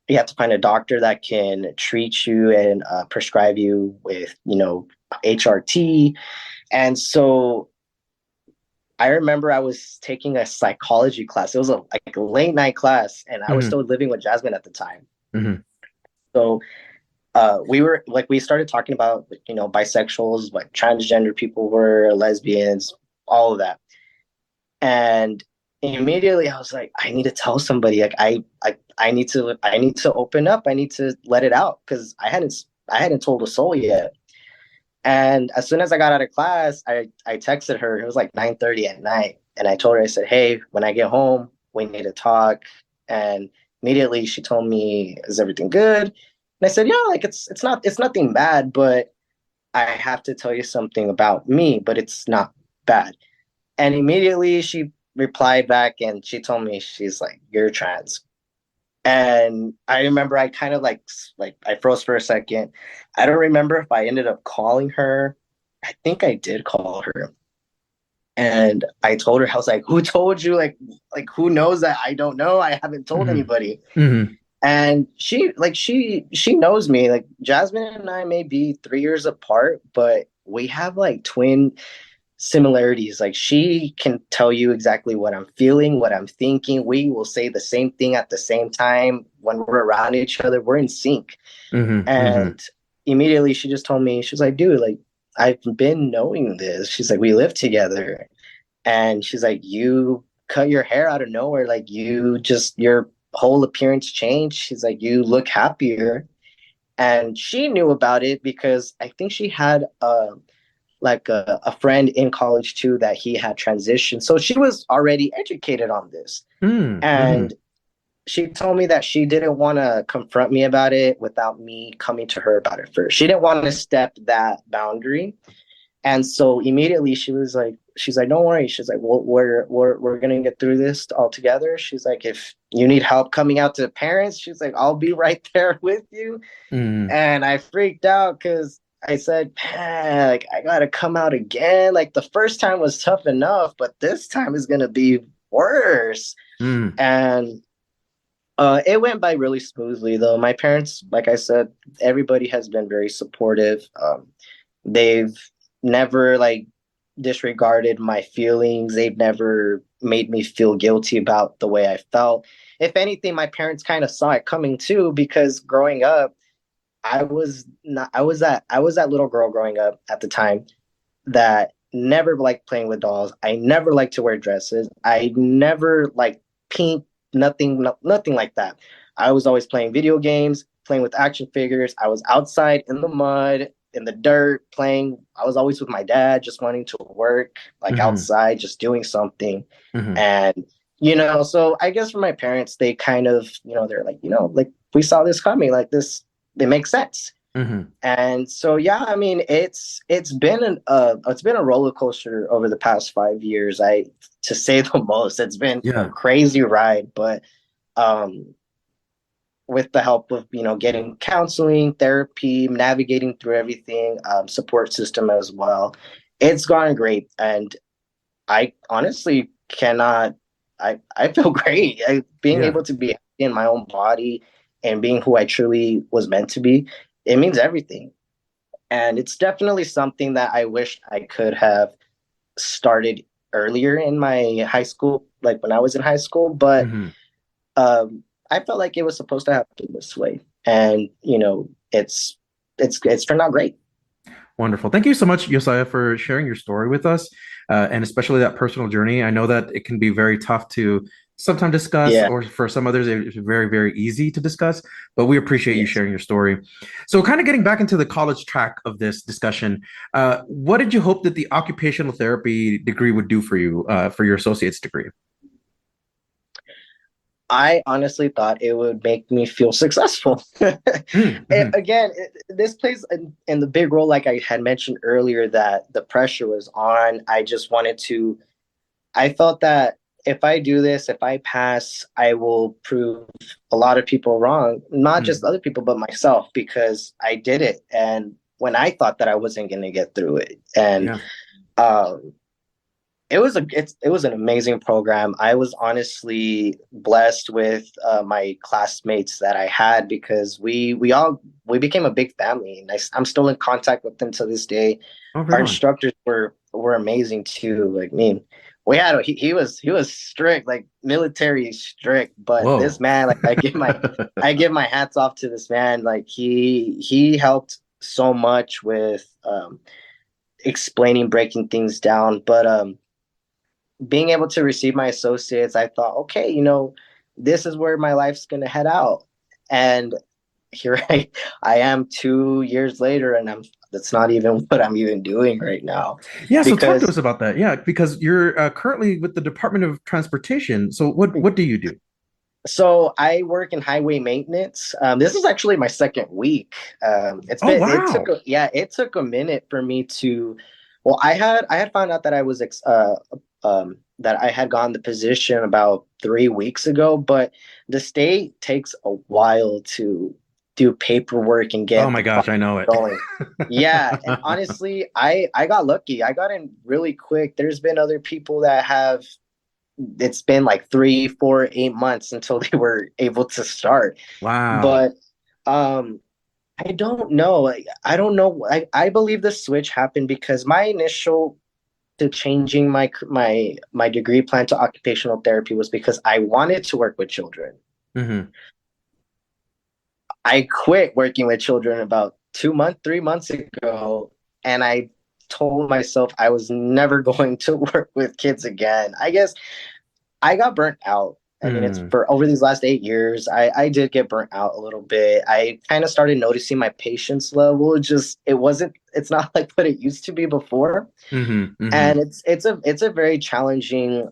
you have to find a doctor that can treat you and prescribe you with, HRT. And so I remember I was taking a psychology class. It was like a late night class, and I was Mm-hmm. still living with Jasmine at the time. Mm-hmm. So we started talking about, bisexuals, like transgender people were, lesbians, all of that. And immediately I was like, I need to tell somebody. Like I need to open up. I need to let it out because I hadn't told a soul yet. And as soon as I got out of class, I texted her. It was like 9:30 at night, and I told her, I said, "Hey, when I get home, we need to talk." And immediately she told me, "Is everything good?" And I said, "Yeah, like it's nothing bad, but I have to tell you something about me, but it's not bad." And immediately she replied back, and she told me, she's like, "You're trans." And I remember I kind of like I froze for a second. I don't remember if I ended up calling her. I think I did call her. And I told her, I was like, "Who told you? Like who knows that I don't know? I haven't told Mm-hmm. anybody." Mm-hmm. And she knows me. Like Jasmine and I may be 3 years apart, but we have like twin similarities. Like she can tell you exactly what I'm feeling, what I'm thinking. We will say the same thing at the same time when we're around each other. We're in sync. Mm-hmm. And immediately she just told me, she's like, "Dude, like I've been knowing this." She's like, "We live together." And she's like, "You cut your hair out of nowhere. Like your whole appearance changed." She's like, "You look happier." And she knew about it because I think she had a friend in college too that he had transitioned. So she was already educated on this. Mm-hmm. And she told me that she didn't want to confront me about it without me coming to her about it first. She didn't want to step that boundary. And so immediately she's like, "Don't worry." She's like, "Well, we're gonna get through this all together." She's like, "If you need help coming out to parents," she's like, "I'll be right there with you." Mm-hmm. And I freaked out because I said, man, like I gotta come out again. Like the first time was tough enough, but this time is gonna be worse. Mm. And it went by really smoothly, though. My parents, like I said, everybody has been very supportive. They've never like disregarded my feelings. They've never made me feel guilty about the way I felt. If anything, my parents kind of saw it coming too, because growing up, I was that little girl growing up at the time that never liked playing with dolls. I never liked to wear dresses. I never liked pink, nothing like that. I was always playing video games, playing with action figures. I was outside in the mud, in the dirt, playing. I was always with my dad, just wanting to work, like Mm-hmm. outside, just doing something. Mm-hmm. And, so I guess for my parents, they kind of, they're like, like we saw this coming, like this, it makes sense. Mm-hmm. And so, yeah, I mean, it's been a roller coaster over the past 5 years. To say the most, it's been a Yeah. crazy ride, but um, with the help of getting counseling, therapy, navigating through everything, support system as well, it's gone great. And I honestly cannot. I feel great. Being Yeah. able to be in my own body and being who I truly was meant to be, it means everything. And it's definitely something that I wish I could have started earlier in my high school, like when I was in high school. But Mm-hmm. I felt like it was supposed to happen this way, and it's turned out great. Wonderful. Thank you so much, Josiah, for sharing your story with us, and especially that personal journey. I know that it can be very tough to sometimes discuss, Yeah. or for some others, it's very, very easy to discuss, but we appreciate you Yes. sharing your story. So, kind of getting back into the college track of this discussion, what did you hope that the occupational therapy degree would do for you, for your associate's degree? I honestly thought it would make me feel successful. Mm-hmm. This plays in the big role, like I had mentioned earlier, that the pressure was on. I felt that if I do this, if I pass, I will prove a lot of people wrong, not Mm-hmm. just other people, but myself, because I did it. And when I thought that I wasn't going to get through it. And Yeah. um, it was an amazing program. I was honestly blessed with my classmates that I had, because we became a big family, and I'm still in contact with them to this day. Oh, right Our on. instructors were amazing too. Like me, we had he was strict, like military strict, but this Whoa. man, like I give my hats off to this man. Like he helped so much with explaining, breaking things down. But being able to receive my associates, I thought, okay, this is where my life's gonna head out. And here I am 2 years later, and that's not even what I'm even doing right now. Yeah, so talk to Because us about that. Yeah, because you're currently with the Department of Transportation. So what do you do? so I work in highway maintenance. This is actually my second week. Oh, wow. It took a minute for me to. Well, I had found out that that I had gotten the position about 3 weeks ago, but the state takes a while to do paperwork and Oh get my the gosh, process I know it. going. Yeah, and honestly, I got lucky. I got in really quick. There's been other people that have, it's been like 3, 4, 8 months until they were able to start. Wow. But um, I don't know. I don't know. I believe the switch happened because my initial to changing my degree plan to occupational therapy was because I wanted to work with children. Hmm. I quit working with children about 3 months ago, and I told myself I was never going to work with kids again. I guess I got burnt out. I mean, it's Mm. for over these last 8 years, I did get burnt out a little bit. I kind of started noticing my patience level. It's not like what it used to be before. Hmm. Hmm. And it's a very challenging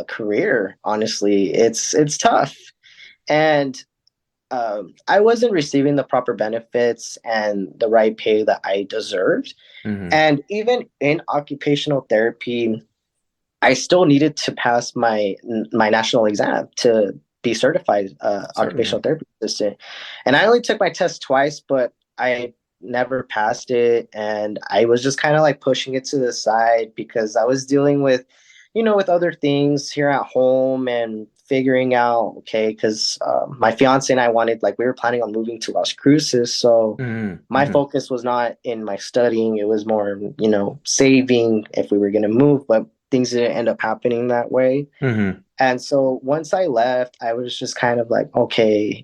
career. Honestly, it's tough. And I wasn't receiving the proper benefits and the right pay that I deserved. Hmm. And even in occupational therapy, I still needed to pass my national exam to be certified Certainly, yeah. occupational therapy assistant. And I only took my test twice, but I never passed it, and I was just kind of like pushing it to the side because I was dealing with, with other things here at home and figuring out, okay, because my fiance and I we were planning on moving to Las Cruces, so my focus was not in my studying; it was more, saving if we were going to move, but things didn't end up happening that way. And so once I left, I was just kind of like, okay,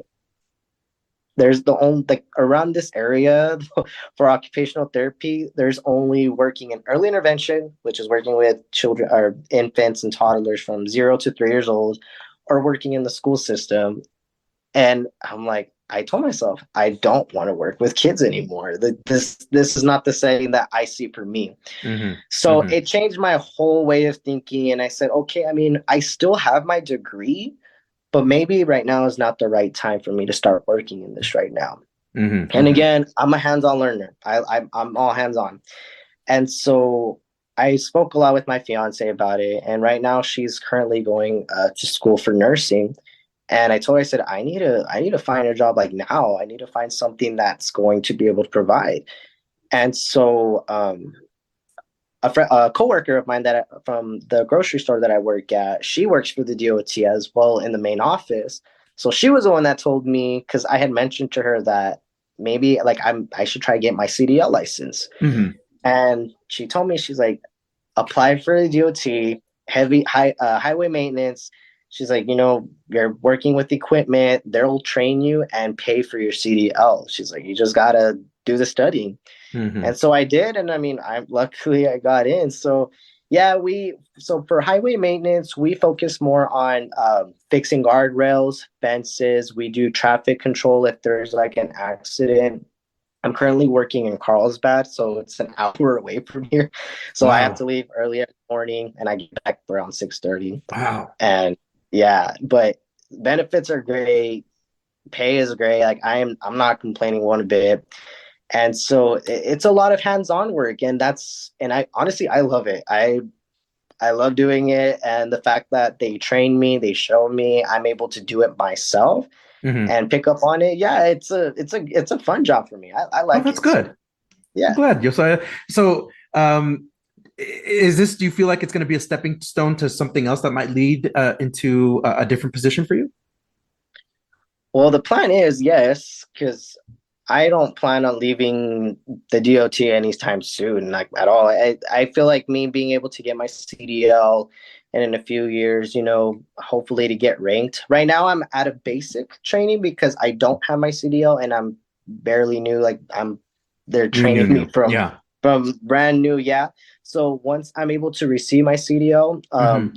there's the only like around this area for occupational therapy, there's only working in early intervention, which is working with children or infants and toddlers from 0 to 3 years old, or working in the school system. And I'm like, I told myself I don't want to work with kids anymore. This is not the setting that I see for me. So it changed my whole way of thinking. And I said, okay, I mean, I still have my degree, but maybe right now is not the right time for me to start working in this right now. And again, I'm a hands-on learner. I'm all hands-on. And so I spoke a lot with my fiance about it. And right now she's currently going to school for nursing. And I told her, I said, I need to find a job like now. I need to find something that's going to be able to provide. And so a coworker of mine from the grocery store that I work at, she works for the DOT as well in the main office. So she was the one that told me, because I had mentioned to her that maybe like I should try to get my CDL license. And she told me, she's like, apply for the DOT, highway maintenance. She's like, you're working with equipment, they'll train you and pay for your CDL. She's like, you just gotta do the studying. And so I did, and I mean, luckily I got in. So yeah, so for highway maintenance, we focus more on fixing guardrails, fences. We do traffic control if there's like an accident. I'm currently working in Carlsbad, so it's an hour away from here. So I have to leave early in the morning, and I get back around 6:30. Wow. And yeah, but benefits are great. Pay is great. Like I'm not complaining one bit. And so it's a lot of hands-on work, and I honestly, I love it. I love doing it. And the fact that they train me, they show me, I'm able to do it myself and pick up on it. Yeah, it's a fun job for me. I like it. That's good. So, yeah. I'm glad, Josiah. So do you feel like it's going to be a stepping stone to something else that might lead into a different position for you? Well, the plan is yes, because I don't plan on leaving the DOT anytime soon, like at all. I feel like me being able to get my CDL and in a few years, hopefully to get ranked. Right now I'm at a basic training because I don't have my CDL and I'm barely new. Like they're training me from brand new. Yeah. So once I'm able to receive my CDL,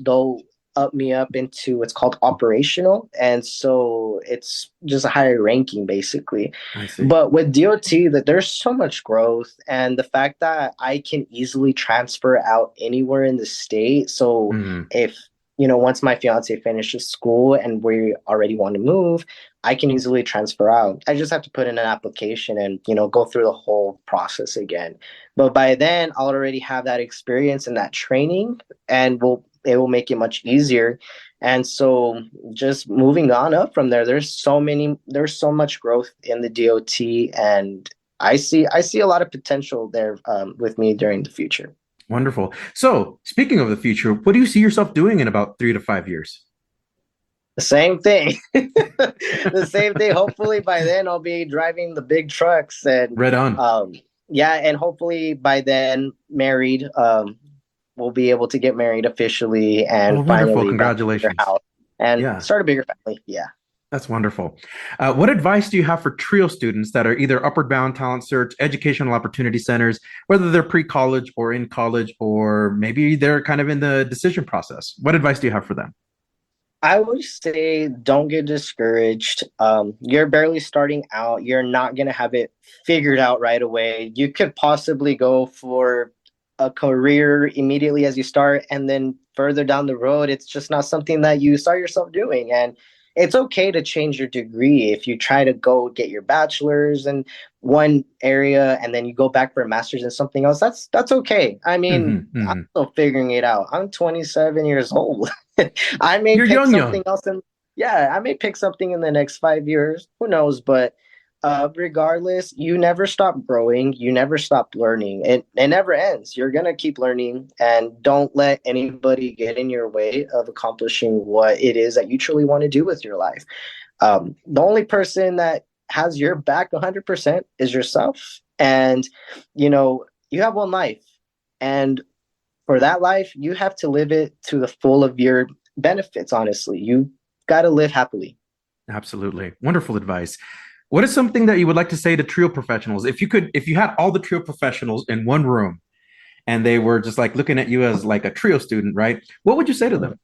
they'll up me up into what's called operational, and so it's just a higher ranking basically. I see. But with DOT, that there's so much growth, and the fact that I can easily transfer out anywhere in the state. So if once my fiance finishes school and we already want to move, I can easily transfer out. I just have to put in an application and go through the whole process again. But by then I'll already have that experience and that training, and it will make it much easier. And so just moving on up from there, there's so much growth in the DOT, and I see a lot of potential there with me during the future. Wonderful. So speaking of the future, what do you see yourself doing in about 3 to 5 years? The same thing. The same thing. Hopefully by then I'll be driving the big trucks and right on. Yeah, and hopefully by then married. We'll be able to get married officially and finally congratulations house and start a bigger family. Yeah. That's wonderful. What advice do you have for TRIO students that are either Upward Bound Talent Search, Educational Opportunity Centers, whether they're pre-college or in college, or maybe they're kind of in the decision process? What advice do you have for them? I would say don't get discouraged. You're barely starting out. You're not going to have it figured out right away. You could possibly go for a career immediately as you start, and then further down the road, it's just not something that you saw yourself doing. And it's okay to change your degree. If you try to go get your bachelor's in one area and then you go back for a master's in something else, that's okay. I mean, I'm still figuring it out. I'm 27 years old. I may pick something else I may pick something in the next 5 years. Who knows? But Regardless, you never stop growing, you never stop learning. It never ends. You're gonna keep learning, and don't let anybody get in your way of accomplishing what it is that you truly want to do with your life. The only person that has your back 100% is yourself. And, you have one life. And for that life, you have to live it to the full of your benefits, honestly. You got to live happily. Absolutely. Wonderful advice. What is something that you would like to say to trio professionals? If you had all the trio professionals in one room and they were just like looking at you as like a trio student, right? What would you say to them?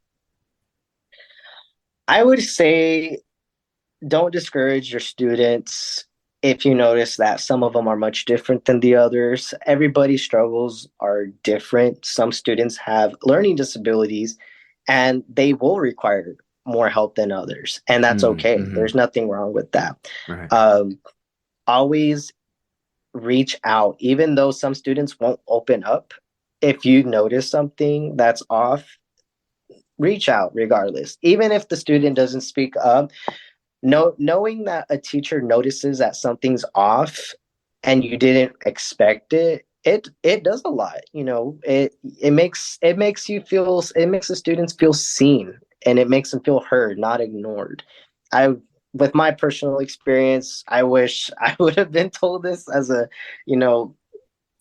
I would say don't discourage your students if you notice that some of them are much different than the others. Everybody's struggles are different. Some students have learning disabilities and they will require more help than others. And that's okay. Mm-hmm. There's nothing wrong with that. Right. Always reach out, even though some students won't open up. If you notice something that's off, reach out regardless. Even if the student doesn't speak up, knowing that a teacher notices that something's off and you didn't expect it, it does a lot. It makes the students feel seen, and it makes them feel heard, not ignored. With my personal experience, I wish I would have been told this and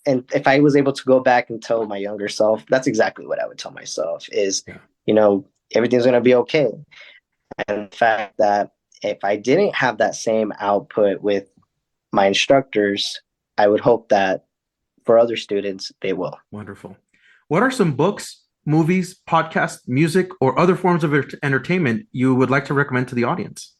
if I was able to go back and tell my younger self, that's exactly what I would tell myself is, everything's going to be okay. And the fact that if I didn't have that same output with my instructors, I would hope that for other students, they will. Wonderful. What are some books, movies, podcasts, music, or other forms of entertainment you would like to recommend to the audience?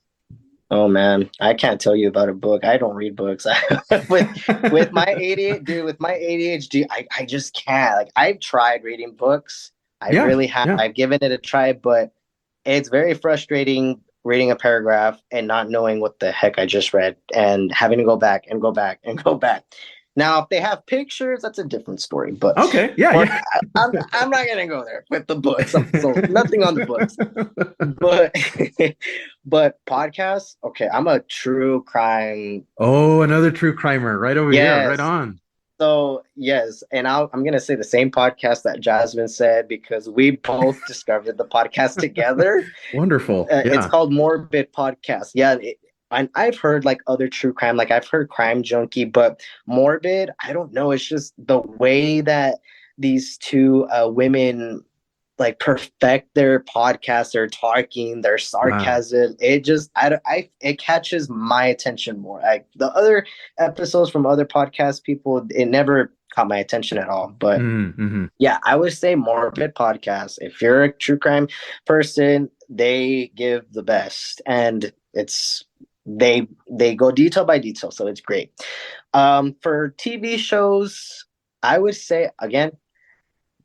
Oh man, I can't tell you about a book. I don't read books. with my ADHD, I just can't. Like, I've tried reading books. I really have. Yeah. I've given it a try, but it's very frustrating reading a paragraph and not knowing what the heck I just read and having to go back and go back and go back. Now, if they have pictures, that's a different story. But okay, yeah. I'm not gonna go there with the books. So nothing on the books. But podcasts. Okay, I'm a true crime. Oh, another true crimer, right over here, right on. So yes, and I'm gonna say the same podcast that Jasmine said because we both discovered the podcast together. Wonderful. It's called Morbid Podcast. Yeah. And I've heard like other true crime, like I've heard Crime Junkie, but Morbid, I don't know. It's just the way that these two women like perfect their podcast, their talking, their sarcasm. Wow. It catches my attention more. Like the other episodes from other podcast people, it never caught my attention at all. But yeah, I would say Morbid Podcast. If you're a true crime person, they give the best, and they go detail by detail, so it's great. For TV shows, I would say again,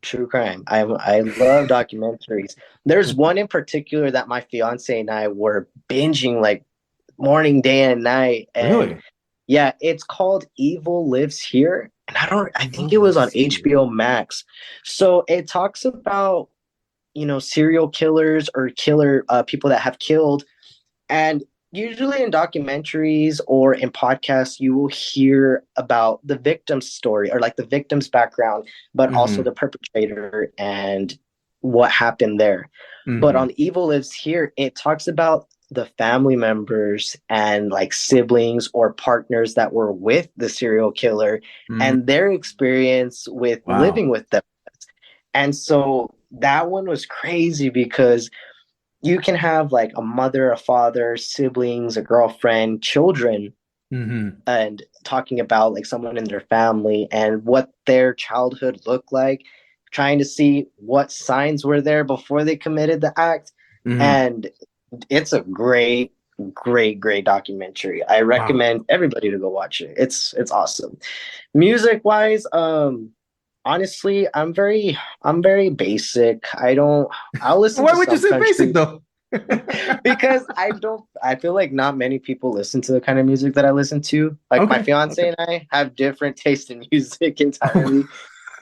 true crime. I love documentaries. There's one in particular that my fiance and I were binging like morning, day, and night. And really? Yeah, it's called Evil Lives Here, and I think it was on HBO Max. So it talks about serial killers or people that have killed, and usually in documentaries or in podcasts, you will hear about the victim's story or like the victim's background, but also the perpetrator and what happened there. But on Evil Lives Here, it talks about the family members and like siblings or partners that were with the serial killer and their experience with living with them. And so that one was crazy because you can have like a mother, a father, siblings, a girlfriend, children, and talking about like someone in their family and what their childhood looked like, trying to see what signs were there before they committed the act. And it's a great documentary. I recommend everybody to go watch it. It's awesome. Music wise, honestly, I'm very basic. I'll listen. Why would you say country. Basic though? Because I feel like not many people listen to the kind of music that I listen to. Like my fiance and I have different taste in music entirely.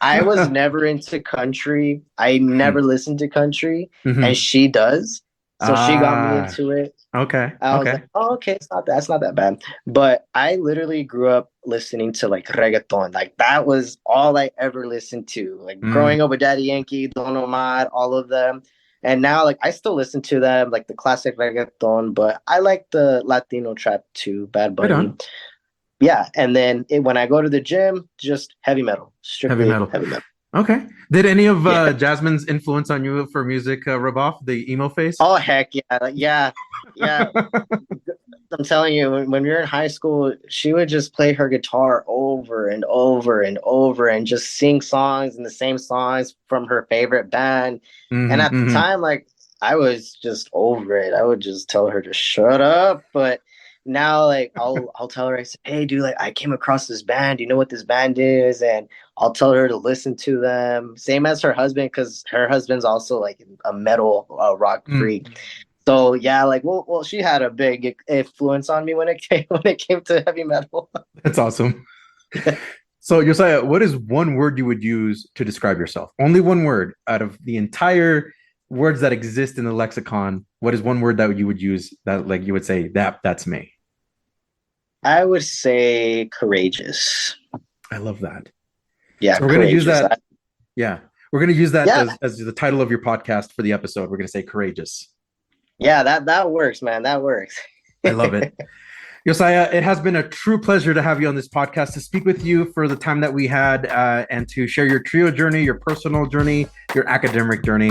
I was never into country. I never listened to country, and she does. So she got me Ah, into it. okay, I was okay. like, oh, okay, it's not that bad. But I literally grew up listening to like reggaeton. Like that was all I ever listened to. Like Mm, growing up with Daddy Yankee, Don Omar, all of them. And now like I still listen to them, like the classic reggaeton, but I like the Latino trap too, Bad right Bunny. on. Yeah. And then when I go to the gym, just heavy metal, Heavy strictly metal. heavy metal. Okay. Did any of Yeah. Jasmine's influence on you for music rub off the emo phase? Oh heck yeah. Yeah. I'm telling you, when we were in high school, she would just play her guitar over and over and over and just sing songs and the same songs from her favorite band. And Hmm, at the hmm. time, like I was just over it. I would just tell her to shut up. But now like I'll tell her, I say, hey dude, like I came across this band. Do you know what this band is? And I'll tell her to listen to them. Same as her husband, because her husband's also like a metal rock Mm, freak. So yeah, like well, she had a big influence on me when it came to heavy metal. that's awesome. So, Josiah, what is one word you would use to describe yourself? Only one word out of the entire words that exist in the lexicon. What is one word that you would use that, like, you would say that's me? I would say courageous. I love that. Yeah, So we're gonna use courageous. that. Yeah, we're gonna use that Yeah, as the title of your podcast for the episode. We're gonna say courageous. yeah, that works, man. That works. I love it. Josiah, it has been a true pleasure to have you on this podcast, to speak with you for the time that we had, and to share your trio journey, your personal journey, your academic journey.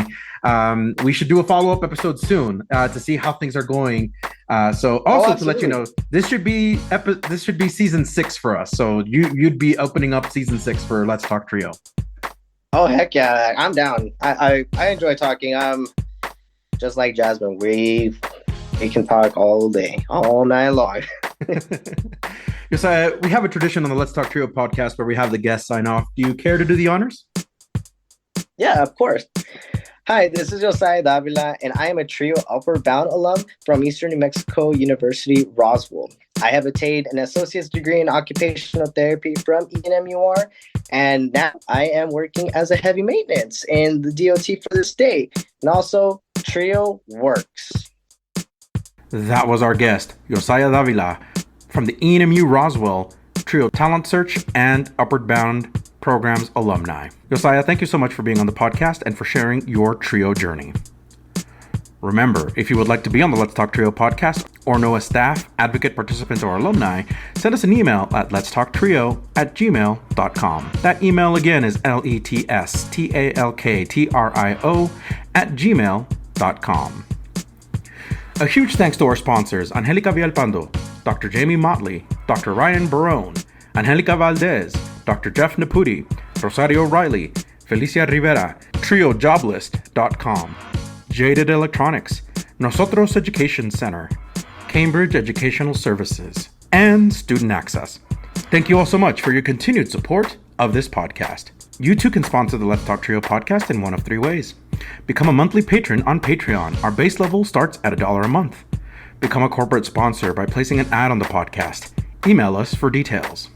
We should do a follow-up episode soon to see how things are going. So also to let you know, this should be season 6 for us. So you'd be opening up season 6 for Let's Talk Trio. Oh heck yeah, I'm down. I enjoy talking. Just like Jasmine, we can talk all day, all night long. Josiah, we have a tradition on the Let's Talk Trio podcast where we have the guests sign off. Do you care to do the honors? Yeah, of course. Hi, this is Yosiah Davila, and I am a Trio Upward Bound alum from Eastern New Mexico University-Roswell. I have attained an associate's degree in occupational therapy from ENMUR, and now I am working as a heavy maintenance in the DOT for the state. And also, Trio works. That was our guest, Yosiah Davila, from the ENMU-Roswell Trio Talent Search and Upward Bound Programs alumni. Josiah, thank you so much for being on the podcast and for sharing your trio journey. Remember, if you would like to be on the Let's Talk Trio podcast or know a staff, advocate, participant, or alumni, send us an email at letstalktrio@gmail.com. That email again is letstalktrio@gmail.com. A huge thanks to our sponsors, Angelica Villalpando, Dr. Jamie Motley, Dr. Ryan Barone, Angelica Valdez, Dr. Jeff Naputi, Rosario Riley, Felicia Rivera, TrioJoblist.com, Jaded Electronics, NOSOTROS Education Center, Cambridge Educational Services, and Student Access. Thank you all so much for your continued support of this podcast. You too can sponsor the Let's Talk Trio podcast in one of 3 ways. Become a monthly patron on Patreon. Our base level starts at $1 a month. Become a corporate sponsor by placing an ad on the podcast. Email us for details.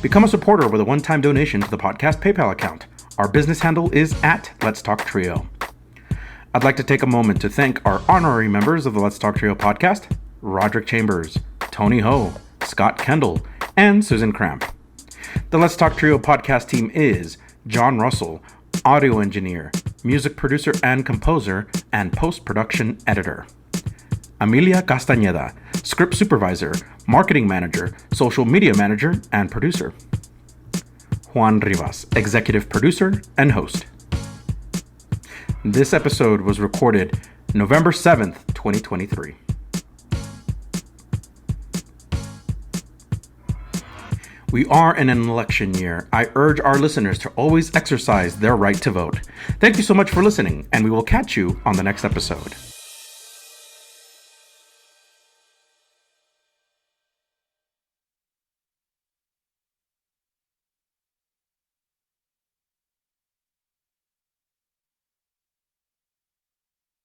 Become a supporter with a one-time donation to the podcast PayPal account. Our business handle is at Let's Talk Trio. I'd like to take a moment to thank our honorary members of the Let's Talk Trio podcast, Roderick Chambers, Tony Ho, Scott Kendall, and Susan Cramp. The Let's Talk Trio podcast team is John Russell, audio engineer, music producer and composer, and post-production editor. Amelia Castañeda, script supervisor, marketing manager, social media manager, and producer. Juan Rivas, executive producer and host. This episode was recorded November 7th, 2023. We are in an election year. I urge our listeners to always exercise their right to vote. Thank you so much for listening, and we will catch you on the next episode.